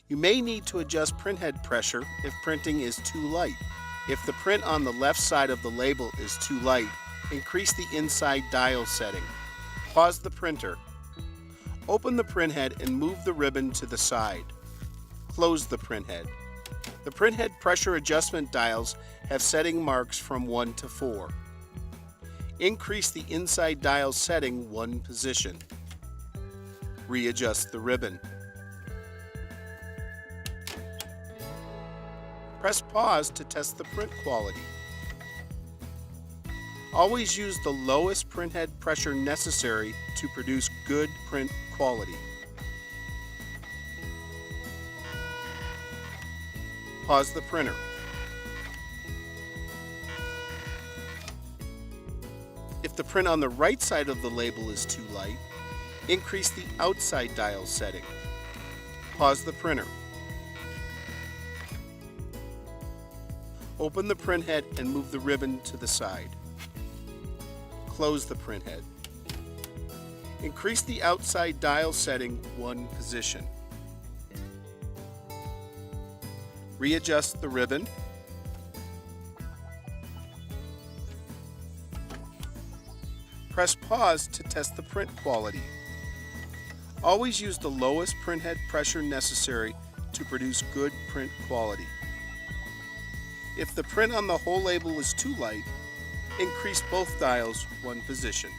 You may need to adjust printhead pressure if printing is too light. If the print on the left side of the label is too light, increase the inside dial setting. Pause the printer. Open the printhead and move the ribbon to the side. Close the printhead. The printhead pressure adjustment dials have setting marks from 1 to 4. Increase the inside dial setting 1 position. Readjust the ribbon. Press pause to test the print quality. Always use the lowest printhead pressure necessary to produce good print quality. Pause the printer. If the print on the right side of the label is too light, increase the outside dial setting. Pause the printer. Open the printhead and move the ribbon to the side. Close the printhead. Increase the outside dial setting 1 position. Readjust the ribbon. Press pause to test the print quality. Always use the lowest printhead pressure necessary to produce good print quality. If the print on the whole label is too light, increase both dials 1 position.